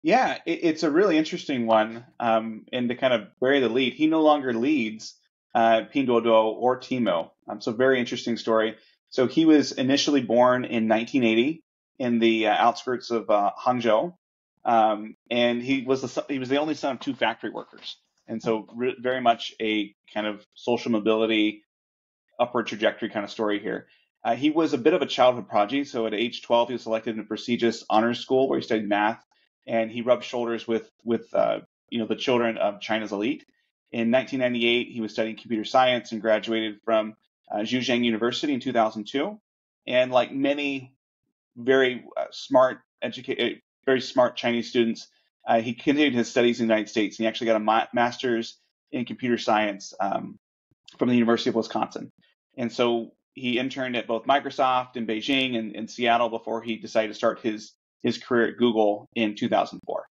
Yeah, it's a really interesting one. And to kind of bury the lead, he no longer leads Pinduoduo or Temu. So very interesting story. So he was initially born in 1980 in the outskirts of Hangzhou, and he was the only son of two factory workers, and so very much a kind of social mobility upward trajectory kind of story here. He was a bit of a childhood prodigy. So at age 12, he was selected in a prestigious honors school where he studied math, and he rubbed shoulders with the children of China's elite. In 1998, he was studying computer science and graduated from Zhejiang University in 2002. And like many very very smart Chinese students, he continued his studies in the United States. And he actually got a master's in computer science from the University of Wisconsin. And so he interned at both Microsoft in Beijing and Seattle before he decided to start his career at Google in 2004.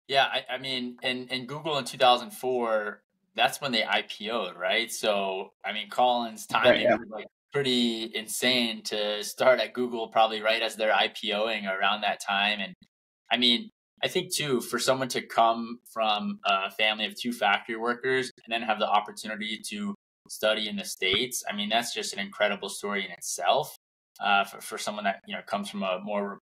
Yeah, I mean, in Google in 2004, that's when they IPO'd, right? So, I mean, Colin's Right. timing Yeah. was like pretty insane to start at Google probably right as they're IPOing around that time. And I mean, I think too, for someone to come from a family of two factory workers and then have the opportunity to study in the States, I mean, that's just an incredible story in itself. For someone that, comes from a more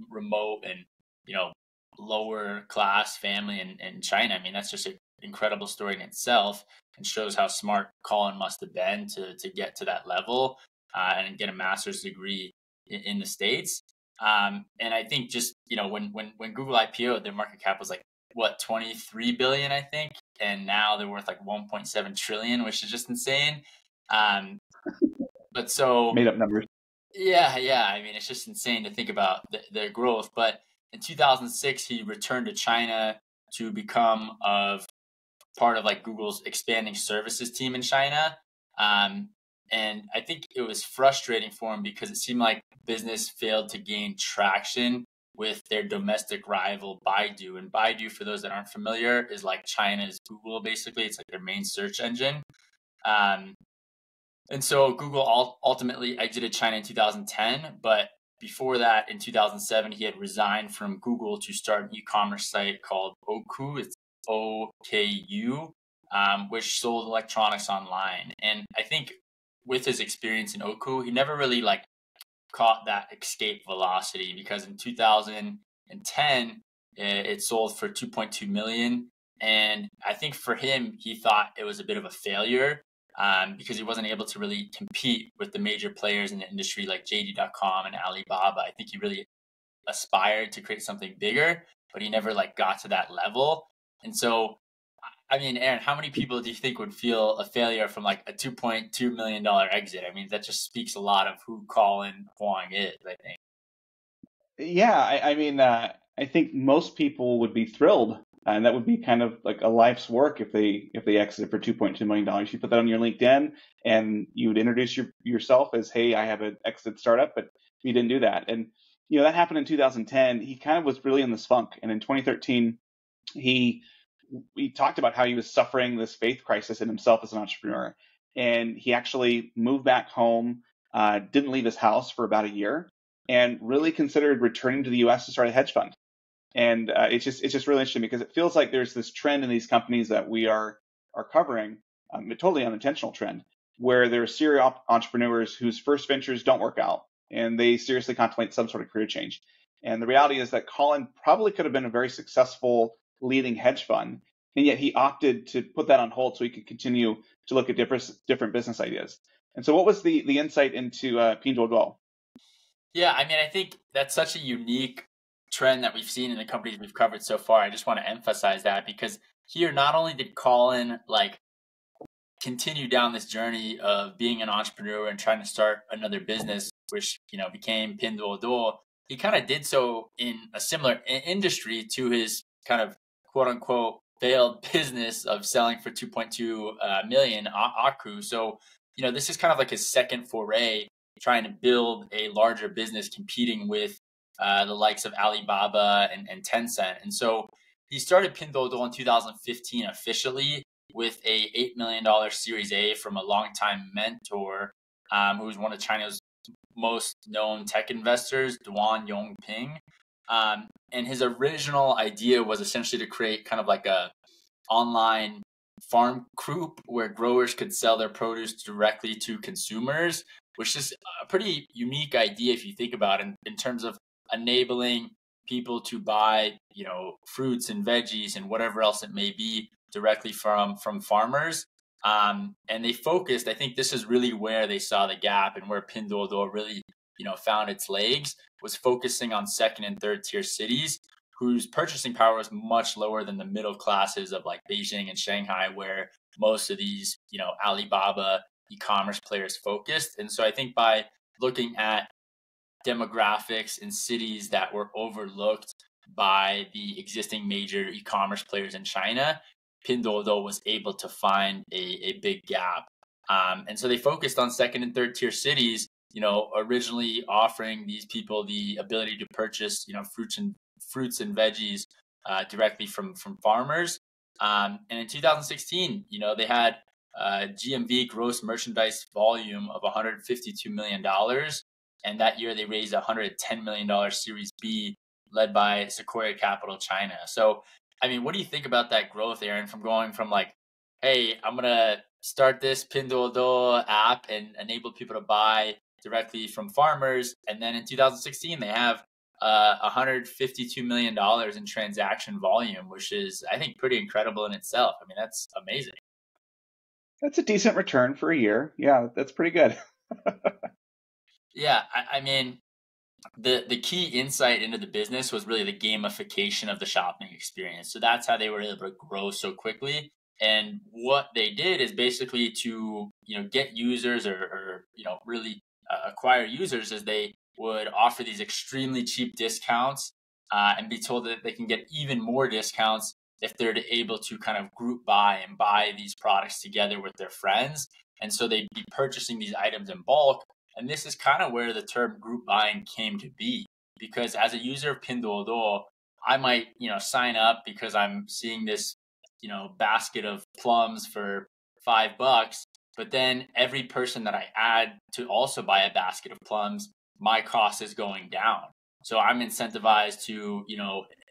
remote and, you know, lower class family in China. I mean, that's just an incredible story in itself and shows how smart Colin must have been to get to that level and get a master's degree in the States. And I think just, when Google IPO'd, their market cap was like, what, 23 billion, I think. And now they're worth like 1.7 trillion, which is just insane. Um, but so Made up numbers. yeah. I mean, it's just insane to think about their growth. But in 2006, he returned to China to become of part of like Google's expanding services team in China. And I think it was frustrating for him because it seemed like business failed to gain traction with their domestic rival Baidu. And Baidu, for those that aren't familiar, is like China's Google, basically. It's like their main search engine. Um, and so Google ultimately exited China in 2010, but before that, in 2007, he had resigned from Google to start an e-commerce site called Oku. It's OKU, which sold electronics online. And I think with his experience in Oku, he never really like caught that escape velocity because in 2010, it sold for 2.2 million. And I think for him, he thought it was a bit of a failure because he wasn't able to really compete with the major players in the industry like JD.com and Alibaba. I think he really aspired to create something bigger, but he never like got to that level. And so, I mean, Aaron, how many people do you think would feel a failure from like a $2.2 million exit? I mean, that just speaks a lot of who Colin Huang is, I think. Yeah, I mean, I think most people would be thrilled, and that would be kind of like a life's work if they exited for $2.2 million. You put that on your LinkedIn, and you would introduce yourself as, "Hey, I have an exit startup," but you didn't do that, and that happened in 2010. He kind of was really in this funk, and in 2013, he he talked about how he was suffering this faith crisis in himself as an entrepreneur, and he actually moved back home, didn't leave his house for about a year, and really considered returning to the U.S. to start a hedge fund. And it's just really interesting because it feels like there's this trend in these companies that we are covering, a totally unintentional trend, where there are serial entrepreneurs whose first ventures don't work out, and they seriously contemplate some sort of career change. And the reality is that Colin probably could have been a very successful leading hedge fund, and yet he opted to put that on hold so he could continue to look at different business ideas. And so, what was the insight into Pinduoduo? Yeah, I mean, I think that's such a unique trend that we've seen in the companies we've covered so far. I just want to emphasize that because here, not only did Colin like continue down this journey of being an entrepreneur and trying to start another business, which became Pinduoduo, he kind of did so in a similar industry to his kind of quote unquote failed business of selling for 2.2 million Aku. So this is kind of like his second foray trying to build a larger business competing with the likes of Alibaba and Tencent. And so he started Pinduoduo in 2015 officially with a $8 million Series A from a longtime mentor who was one of China's most known tech investors, Duan Yongping. And his original idea was essentially to create kind of like a online farm group where growers could sell their produce directly to consumers, which is a pretty unique idea if you think about it in terms of enabling people to buy, fruits and veggies and whatever else it may be directly from farmers. And they focused, I think this is really where they saw the gap and where Pinduoduo really, found its legs, was focusing on second and third tier cities whose purchasing power was much lower than the middle classes of like Beijing and Shanghai, where most of these, Alibaba e-commerce players focused. And so I think by looking at demographics in cities that were overlooked by the existing major e-commerce players in China, Pinduoduo was able to find a big gap. And so they focused on second and third tier cities, originally offering these people the ability to purchase, fruits and veggies directly from farmers. And in 2016, they had GMV, gross merchandise volume, of $152 million. And that year they raised a $110 million Series B led by Sequoia Capital China. So, I mean, what do you think about that growth, Aaron, from going from like, hey, I'm going to start this Pinduoduo app and enable people to buy directly from farmers. And then in 2016, they have $152 million in transaction volume, which is, I think, pretty incredible in itself. I mean, that's amazing. That's a decent return for a year. Yeah, that's pretty good. Yeah, I mean, the key insight into the business was really the gamification of the shopping experience. So that's how they were able to grow so quickly. And what they did is basically to get users or really acquire users, is they would offer these extremely cheap discounts and be told that they can get even more discounts if they're able to kind of group buy and buy these products together with their friends. And so they'd be purchasing these items in bulk. And this is kind of where the term group buying came to be, because as a user of Pinduoduo, I might, sign up because I'm seeing this, basket of plums for $5. But then every person that I add to also buy a basket of plums, my cost is going down. So I'm incentivized to,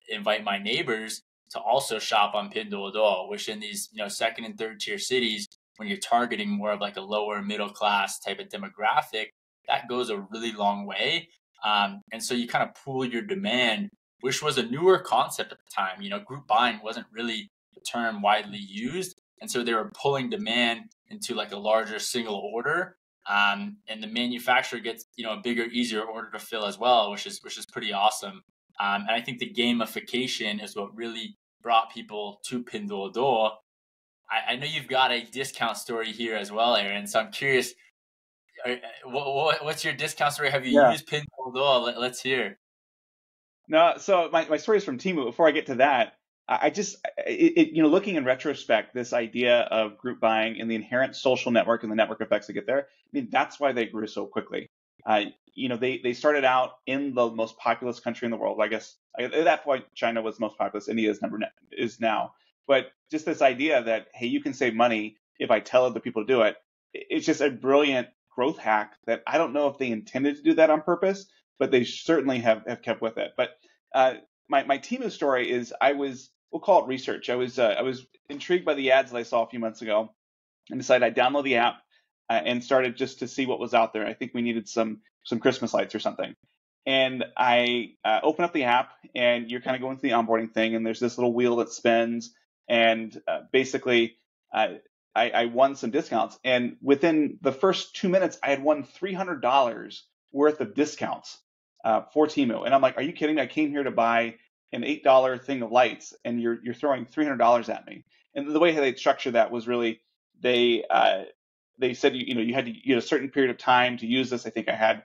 invite my neighbors to also shop on Pinduoduo, which in these, second and third tier cities, when you're targeting more of like a lower middle class type of demographic, that goes a really long way. And so you kind of pool your demand, which was a newer concept at the time. Group buying wasn't really a term widely used. And so they were pulling demand into like a larger single order. And the manufacturer gets, a bigger, easier order to fill as well, which is pretty awesome. And I think the gamification is what really brought people to Pinduoduo. I know you've got a discount story here as well, Aaron. So I'm curious, what's your discount story? Have you used Pinduoduo? Let's hear. No, so my story is from Temu. Before I get to that, looking in retrospect, this idea of group buying and the inherent social network and the network effects that get there, I mean, that's why they grew so quickly. They started out in the most populous country in the world. I guess at that point, China was most populous. India is now. But just this idea that, hey, you can save money if I tell other people to do it. It's just a brilliant growth hack that I don't know if they intended to do that on purpose, but they certainly have kept with it. But my Temu story is we'll call it research. I was intrigued by the ads that I saw a few months ago and decided I'd download the app and started just to see what was out there. I think we needed some Christmas lights or something. And I open up the app, and you're kind of going through the onboarding thing, and there's this little wheel that spins, and basically I won some discounts. And within the first 2 minutes, I had won $300 worth of discounts for Temu. And I'm like, are you kidding me? I came here to buy an $8 thing of lights, and you're throwing $300 at me. And the way they structured that was really they said you had a certain period of time to use this. I think I had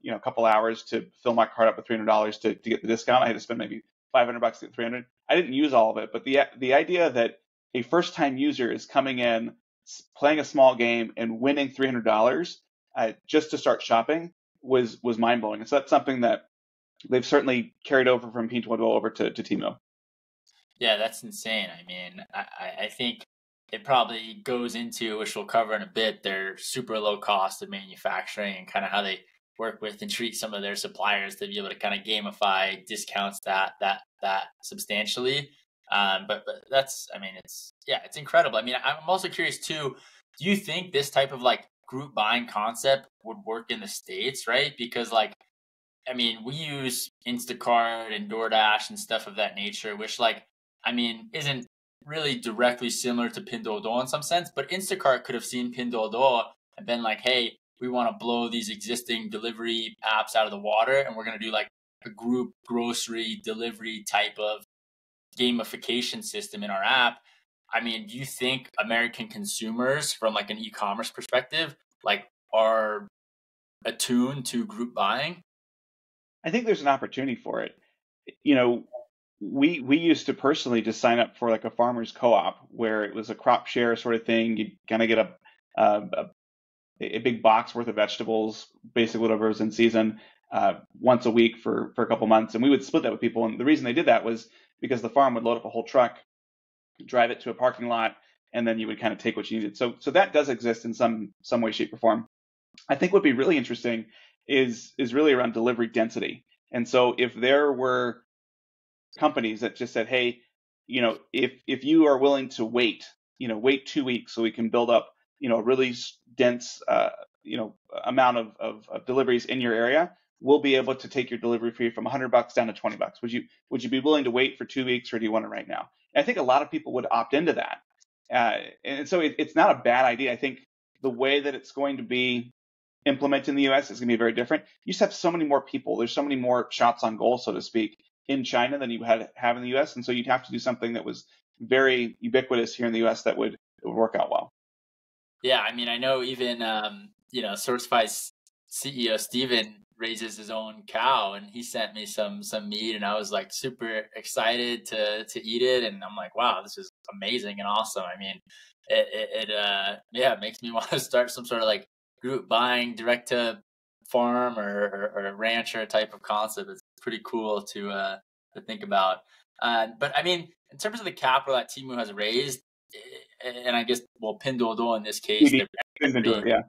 a couple hours to fill my card up with $300 to get the discount. I had to spend maybe $500 to get 300. I didn't use all of it, but the idea that a first time user is coming in, playing a small game, and winning $300 just to start shopping was mind blowing. And so that's something that they've certainly carried over from Pinduoduo over to Temu. Yeah, that's insane. I mean, I think it probably goes into, which we'll cover in a bit, their super low cost of manufacturing and kind of how they work with and treat some of their suppliers to be able to kind of gamify discounts that substantially. But that's, I mean, it's incredible. I mean, I'm also curious too. Do you think this type of like group buying concept would work in the States, right? Because like, I mean, we use Instacart and DoorDash and stuff of that nature, which like, I mean, isn't really directly similar to Pinduoduo in some sense, but Instacart could have seen Pinduoduo and been like, hey, we want to blow these existing delivery apps out of the water, and we're going to do like a group grocery delivery type of gamification system in our app. I mean, do you think American consumers from like an e-commerce perspective, like are attuned to group buying? I think there's an opportunity for it. You know, we used to personally just sign up for like a farmer's co-op where it was a crop share sort of thing. You kind of get a big box worth of vegetables, basically whatever was in season, once a week for a couple months, and we would split that with people. And the reason they did that was because the farm would load up a whole truck, drive it to a parking lot, and then you would kind of take what you needed. So that does exist in some way, shape, or form. I think what'd be really interesting is really around delivery density. And so if there were companies that just said, hey, if you are willing to wait 2 weeks so we can build up, a really dense, amount of deliveries in your area, we'll be able to take your delivery fee from $100 down to $20. Would you be willing to wait for 2 weeks, or do you want it right now? And I think a lot of people would opt into that. And so it's not a bad idea. I think the way that it's going to be implemented in the US is going to be very different. You just have so many more people. There's so many more shots on goal, so to speak, in China than you have in the US. And so you'd have to do something that was very ubiquitous here in the US that would work out well. Yeah, I mean, I know even Sourcefy's CEO Steven raises his own cow, and he sent me some meat, and I was like super excited to eat it, and I'm like, wow, this is amazing and awesome. I mean, it makes me want to start some sort of like group buying direct to farm or a rancher type of concept. It's pretty cool to think about. But I mean, in terms of the capital that Temu has raised, and I guess Pinduoduo in this case, PD they're inventory, yeah.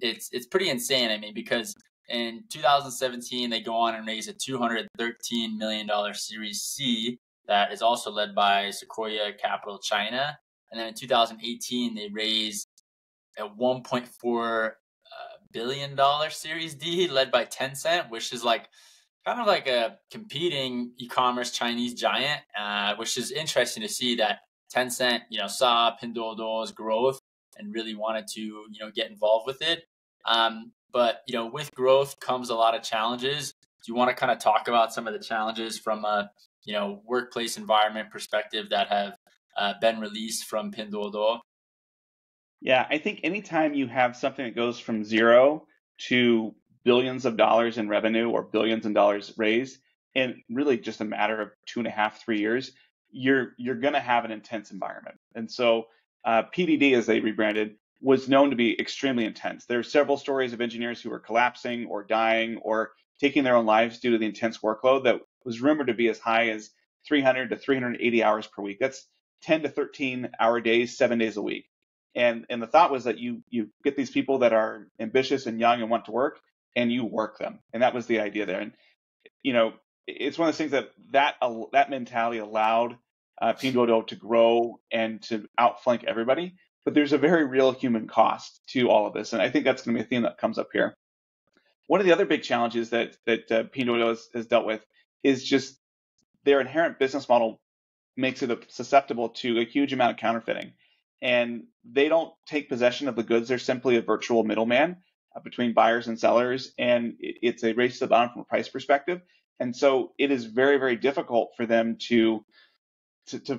it's pretty insane. I mean, because in 2017 they go on and raise a $213 million Series C that is also led by Sequoia Capital China, and then in 2018 they raise a $1.4 billion Series D led by Tencent, which is like kind of like a competing e-commerce Chinese giant, which is interesting to see that Tencent, saw Pinduoduo's growth and really wanted to, get involved with it. But with growth comes a lot of challenges. Do you want to kind of talk about some of the challenges from a, workplace environment perspective that have been released from Pinduoduo? Yeah, I think anytime you have something that goes from zero to billions of dollars in revenue or billions in dollars raised in really just a matter of 2.5, 3 years, you're going to have an intense environment. And so PDD, as they rebranded, was known to be extremely intense. There are several stories of engineers who were collapsing or dying or taking their own lives due to the intense workload that was rumored to be as high as 300 to 380 hours per week. That's 10 to 13 hour days, 7 days a week. And the thought was that you get these people that are ambitious and young and want to work, and you work them. And that was the idea there. And it's one of those things that mentality allowed Pinduoduo to grow and to outflank everybody. But there's a very real human cost to all of this, and I think that's going to be a theme that comes up here. One of the other big challenges that Pinduoduo has dealt with is just their inherent business model makes it susceptible to a huge amount of counterfeiting. And they don't take possession of the goods. They're simply a virtual middleman between buyers and sellers. And it's a race to the bottom from a price perspective. And so it is very, very difficult for them to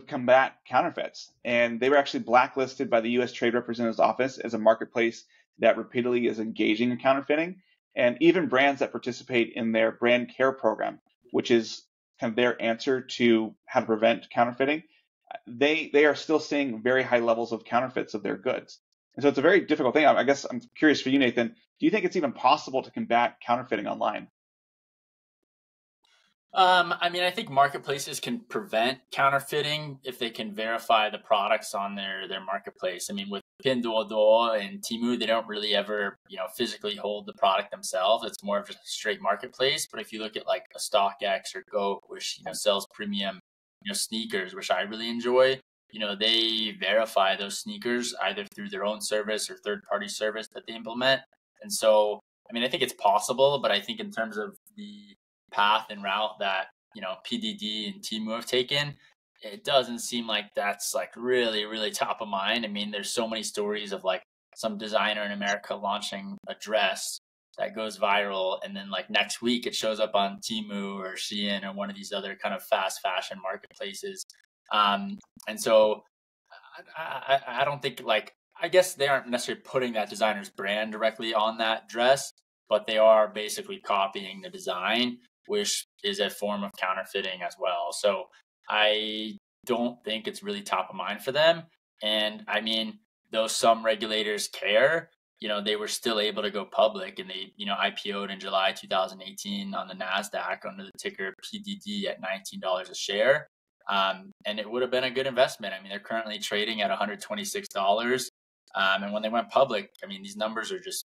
combat counterfeits. And they were actually blacklisted by the U.S. Trade Representative's Office as a marketplace that repeatedly is engaging in counterfeiting. And even brands that participate in their brand care program, which is kind of their answer to how to prevent counterfeiting, they are still seeing very high levels of counterfeits of their goods. And so it's a very difficult thing. I guess I'm curious for you, Nathan, do you think it's even possible to combat counterfeiting online? I mean, I think marketplaces can prevent counterfeiting if they can verify the products on their marketplace. I mean, with Pinduoduo and Temu, they don't really ever, physically hold the product themselves. It's more of just a straight marketplace. But if you look at like a StockX or Goat, which sells premium, sneakers, which I really enjoy, they verify those sneakers either through their own service or third party service that they implement. And so, I mean, I think it's possible, but I think in terms of the path and route that PDD and Temu have taken, it doesn't seem like that's like really really top of mind. I mean, there's so many stories of like some designer in America launching a dress that goes viral, and then like next week it shows up on Temu or Shein or one of these other kind of fast fashion marketplaces. And so I don't think, like, I guess they aren't necessarily putting that designer's brand directly on that dress, but they are basically copying the design, which is a form of counterfeiting as well. So I don't think it's really top of mind for them. And I mean, though some regulators care, they were still able to go public, and they, IPO'd in July 2018 on the NASDAQ under the ticker PDD at $19 a share. And it would have been a good investment. I mean, they're currently trading at $126. And when they went public, I mean, these numbers are just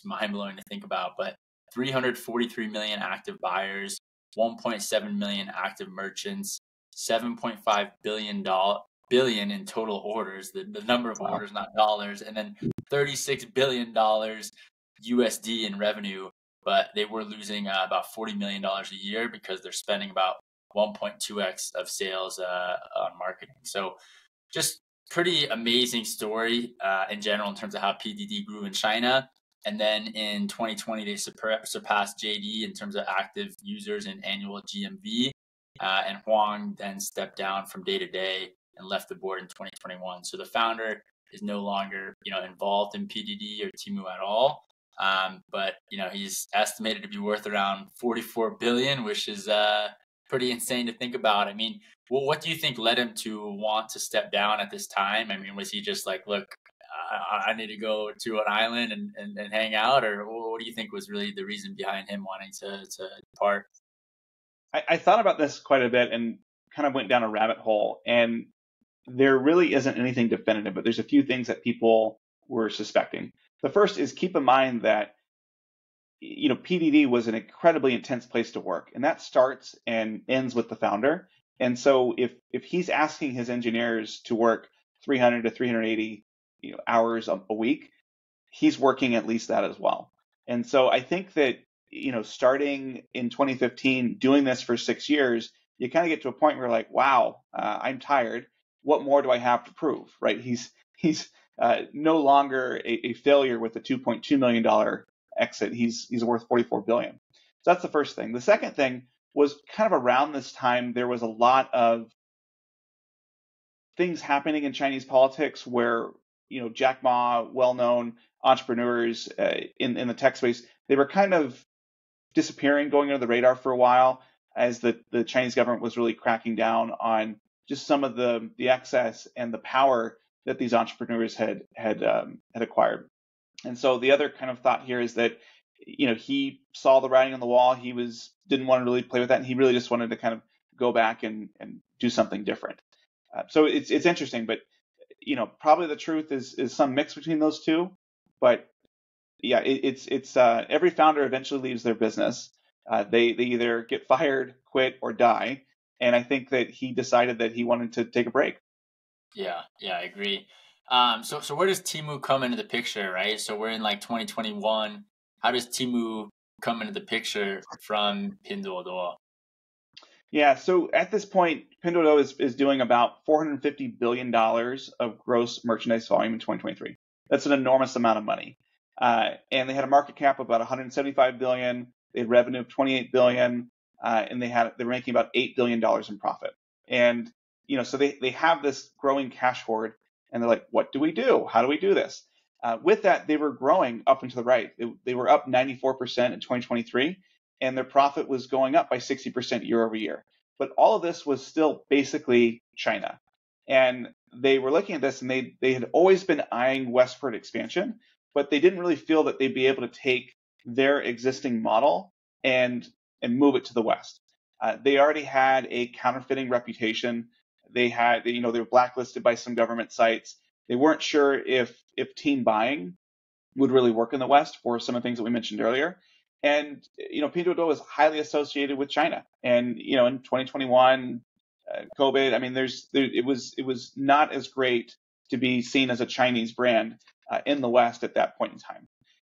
mind blowing to think about. But 343 million active buyers, 1.7 million active merchants, 7.5 billion in total orders, the number of orders, not dollars, and then $36 billion USD in revenue. But they were losing about $40 million a year because they're spending about 1.2x of sales on marketing. So just pretty amazing story in general in terms of how PDD grew in China. And then in 2020, they surpassed JD in terms of active users and annual GMV. And Huang then stepped down from day to day and left the board in 2021. So the founder is no longer, involved in PDD or Temu at all. But he's estimated to be worth around 44 billion, which is pretty insane to think about. I mean, what do you think led him to want to step down at this time? I mean, was he just like, look, I need to go to an island and hang out, or what do you think was really the reason behind him wanting to depart? I thought about this quite a bit and kind of went down a rabbit hole, and there really isn't anything definitive, but there's a few things that people were suspecting. The first is, keep in mind that PDD was an incredibly intense place to work, and that starts and ends with the founder. And so if he's asking his engineers to work 300 to 380 hours a week, he's working at least that as well. And so I think that starting in 2015, doing this for 6 years, you kind of get to a point where you're like, wow, I'm tired. What more do I have to prove? Right? He's no longer a failure with a $2.2 million exit. He's worth 44 billion. So that's the first thing. The second thing was, kind of around this time, there was a lot of things happening in Chinese politics where Jack Ma, well-known entrepreneurs in the tech space, they were kind of disappearing, going under the radar for a while, as the Chinese government was really cracking down on just some of the excess and the power that these entrepreneurs had acquired. And so the other kind of thought here is that he saw the writing on the wall. He didn't want to really play with that, and he really just wanted to kind of go back and do something different. So it's interesting, but probably the truth is some mix between those two. But yeah, it's every founder eventually leaves their business. They either get fired, quit, or die. And I think that he decided that he wanted to take a break. Yeah, I agree. So where does Temu come into the picture, right? So we're in like 2021. How does Temu come into the picture from Pinduoduo? Yeah, so at this point, Pinduoduo is doing about $450 billion of gross merchandise volume in 2023. That's an enormous amount of money. And they had a market cap of about 175 billion. They had revenue of 28 billion, and they were making about $8 billion in profit. And so they have this growing cash hoard, and they're like, what do we do? How do we do this? With that, they were growing up and to the right. They were up 94% in 2023, and their profit was going up by 60% year over year. But all of this was still basically China. And they were looking at this, and they had always been eyeing westward expansion, but they didn't really feel that they'd be able to take their existing model and move it to the west. They already had a counterfeiting reputation. They had, they were blacklisted by some government sites. They weren't sure if team buying would really work in the West for some of the things that we mentioned earlier. And Pinduoduo was highly associated with China. And in 2021, COVID, I mean, it was not as great to be seen as a Chinese brand in the West at that point in time.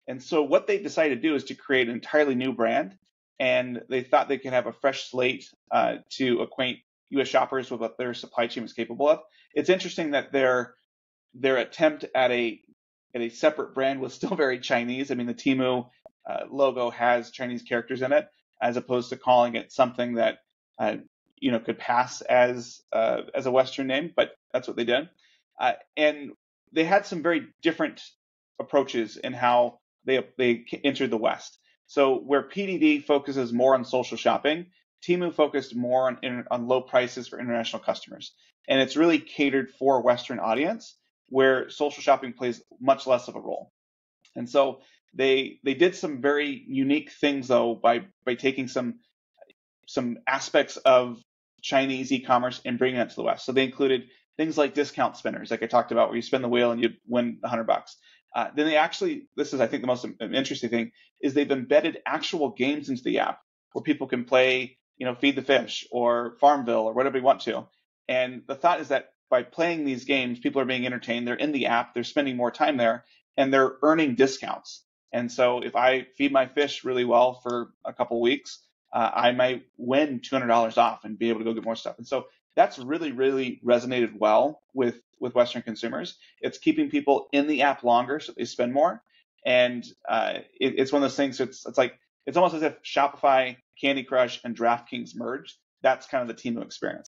And so what they decided to do is to create an entirely new brand, and they thought they could have a fresh slate to acquaint U.S. shoppers with what their supply chain was capable of. It's interesting that their attempt at a separate brand was still very Chinese. I mean, the Temu logo has Chinese characters in it, as opposed to calling it something that could pass as a Western name. But that's what they did, and they had some very different approaches in how they entered the West. So where PDD focuses more on social shopping, Temu focused more on low prices for international customers, and it's really catered for a Western audience where social shopping plays much less of a role. And so they did some very unique things though by taking some aspects of Chinese e-commerce and bringing it to the West. So they included things like discount spinners, like I talked about, where you spin the wheel and you win $100. Then they actually, this is I think the most interesting thing, is they've embedded actual games into the app where people can play, Feed the Fish or Farmville or whatever you want to. And the thought is that by playing these games, people are being entertained. They're in the app, they're spending more time there, and they're earning discounts. And so if I feed my fish really well for a couple weeks, I might win $200 off and be able to go get more stuff. And so that's really, really resonated well with Western consumers. It's keeping people in the app longer so they spend more. And it's one of those things. It's almost as if Shopify, Candy Crush, and DraftKings merged. That's kind of the Temu experience.